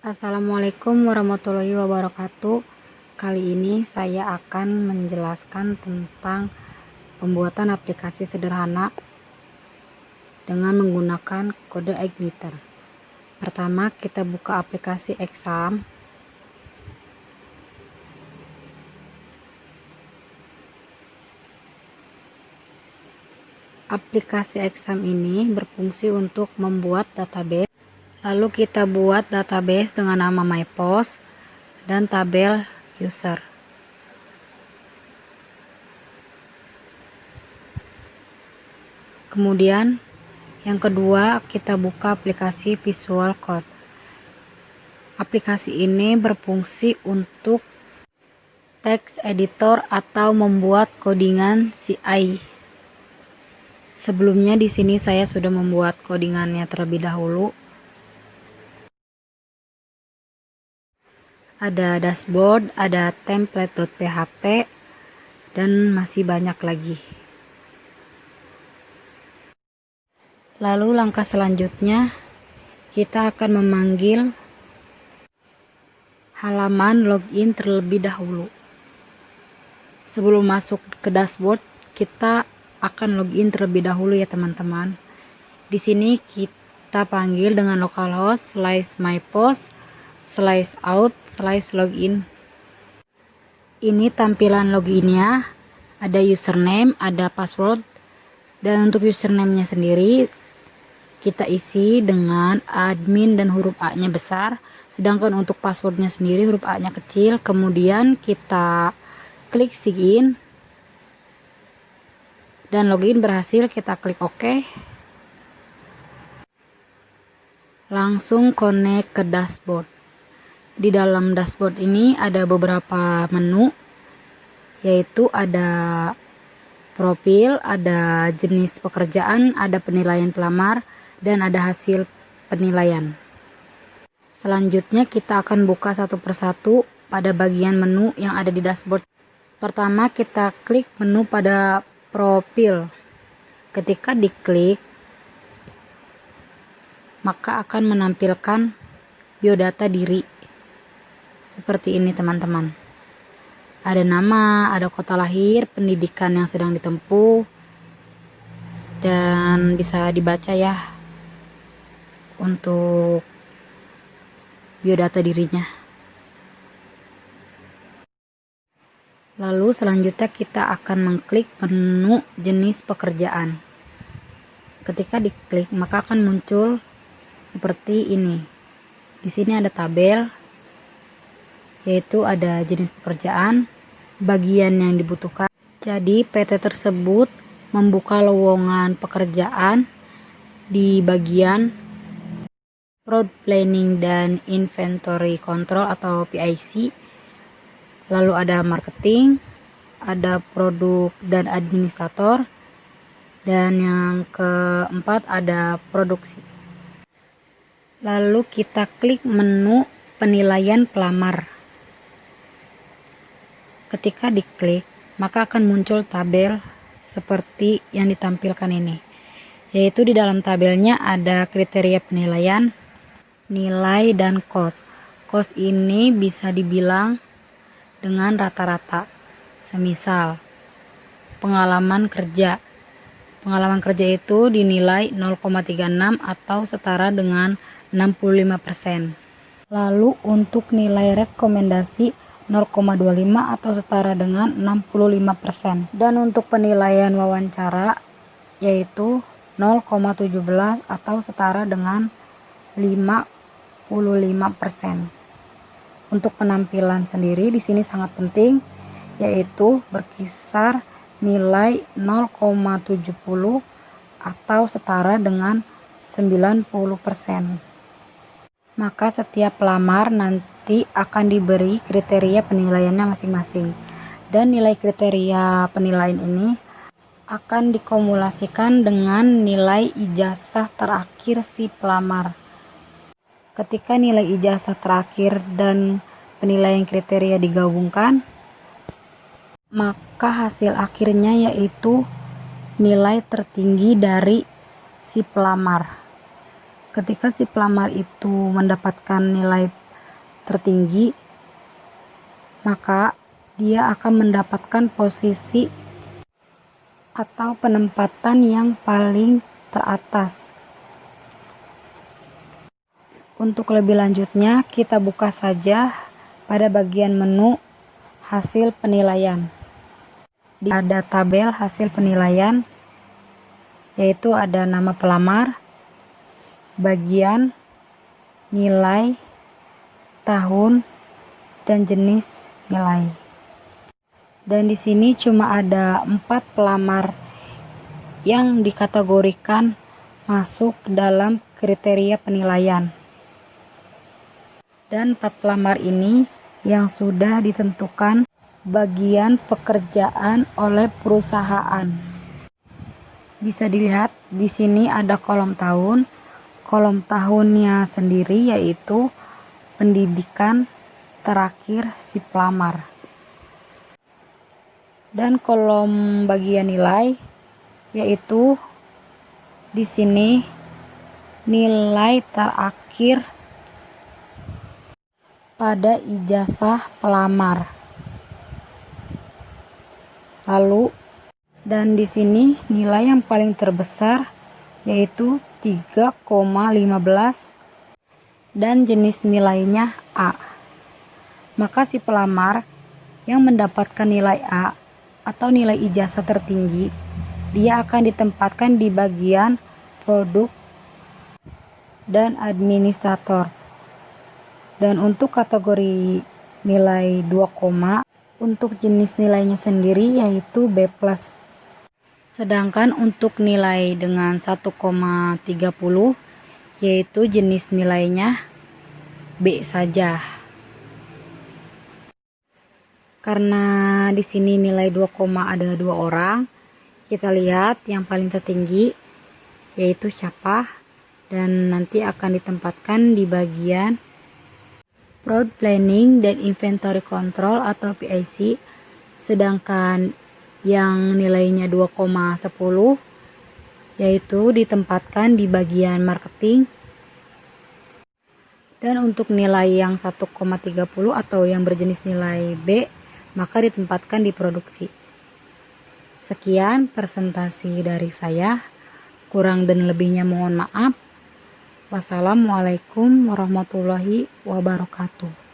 Assalamualaikum warahmatullahi wabarakatuh. Kali ini saya akan menjelaskan tentang pembuatan aplikasi sederhana dengan menggunakan kode igniter. Pertama, kita buka aplikasi Exam. Aplikasi Exam ini berfungsi untuk membuat database. Lalu kita buat database dengan nama mypost dan tabel user. Kemudian yang kedua, kita buka aplikasi Visual Code. Aplikasi ini berfungsi untuk text editor atau membuat codingan CI. Sebelumnya di sini saya sudah membuat codingannya terlebih dahulu. Ada dashboard, ada template.php, dan masih banyak lagi. Lalu langkah selanjutnya, kita akan memanggil halaman login terlebih dahulu. Sebelum masuk ke dashboard, kita akan login terlebih dahulu ya teman-teman. Di sini kita panggil dengan localhost /mypost/out/login. Ini tampilan loginnya, ada username, ada password, dan untuk username-nya sendiri kita isi dengan admin dan huruf A-nya besar, sedangkan untuk passwordnya sendiri huruf A-nya kecil. Kemudian kita klik sign in dan login berhasil, kita klik OK. Langsung connect ke dashboard. Di dalam dashboard ini ada beberapa menu, yaitu ada profil, ada jenis pekerjaan, ada penilaian pelamar, dan ada hasil penilaian. Selanjutnya kita akan buka satu persatu pada bagian menu yang ada di dashboard. Pertama kita klik menu pada profil. Ketika diklik, maka akan menampilkan biodata diri. Seperti ini teman-teman. Ada nama, ada kota lahir, pendidikan yang sedang ditempuh, dan bisa dibaca ya untuk biodata dirinya. Lalu selanjutnya kita akan mengklik menu jenis pekerjaan. Ketika diklik, maka akan muncul seperti ini. Di sini ada tabel, yaitu ada jenis pekerjaan, bagian yang dibutuhkan. Jadi PT tersebut membuka lowongan pekerjaan di bagian Product Planning dan Inventory Control atau PIC. Lalu ada marketing, ada produk dan administrator, dan yang keempat ada produksi. Lalu kita klik menu penilaian pelamar. Ketika diklik, maka akan muncul tabel seperti yang ditampilkan ini, yaitu di dalam tabelnya ada kriteria penilaian, nilai, dan cost. Cost ini bisa dibilang dengan rata-rata. Semisal pengalaman kerja. Pengalaman kerja itu dinilai 0,36 atau setara dengan 65%. Lalu untuk nilai rekomendasi 0,25 atau setara dengan 65%. Dan untuk penilaian wawancara yaitu 0,17 atau setara dengan 55%. Untuk penampilan sendiri di sini sangat penting, yaitu berkisar nilai 0,70 atau setara dengan 90%. Maka setiap pelamar nanti akan diberi kriteria penilaiannya masing-masing, dan nilai kriteria penilaian ini akan dikumulasikan dengan nilai ijazah terakhir si pelamar. Ketika nilai ijazah terakhir dan penilaian kriteria digabungkan, maka hasil akhirnya yaitu nilai tertinggi dari si pelamar. Ketika si pelamar itu mendapatkan nilai tertinggi, maka dia akan mendapatkan posisi atau penempatan yang paling teratas. Untuk lebih lanjutnya, kita buka saja pada bagian menu hasil penilaian. Ada tabel hasil penilaian, yaitu ada nama pelamar, bagian, nilai, tahun, dan jenis nilai. Dan di sini cuma ada 4 pelamar yang dikategorikan masuk dalam kriteria penilaian. Dan 4 pelamar ini yang sudah ditentukan bagian pekerjaan oleh perusahaan. Bisa dilihat di sini ada kolom tahun. Kolom tahunnya sendiri yaitu pendidikan terakhir si pelamar. Dan kolom bagian nilai yaitu di sini nilai terakhir pada ijazah pelamar. Lalu dan di sini nilai yang paling terbesar yaitu 3,15 dan jenis nilainya A. Maka si pelamar yang mendapatkan nilai A atau nilai ijazah tertinggi, dia akan ditempatkan di bagian produk dan administrator. Dan untuk kategori nilai 2, untuk jenis nilainya sendiri yaitu B+. Sedangkan untuk nilai dengan 1,30 yaitu jenis nilainya B saja. Karena di sini nilai 2, ada 2 orang, kita lihat yang paling tertinggi yaitu siapa, dan nanti akan ditempatkan di bagian Product Planning dan Inventory Control atau PIC. Sedangkan yang nilainya 2,10 yaitu ditempatkan di bagian marketing. Dan untuk nilai yang 1,30 atau yang berjenis nilai B, maka ditempatkan di produksi. Sekian presentasi dari saya. Kurang dan lebihnya mohon maaf. Wassalamualaikum warahmatullahi wabarakatuh.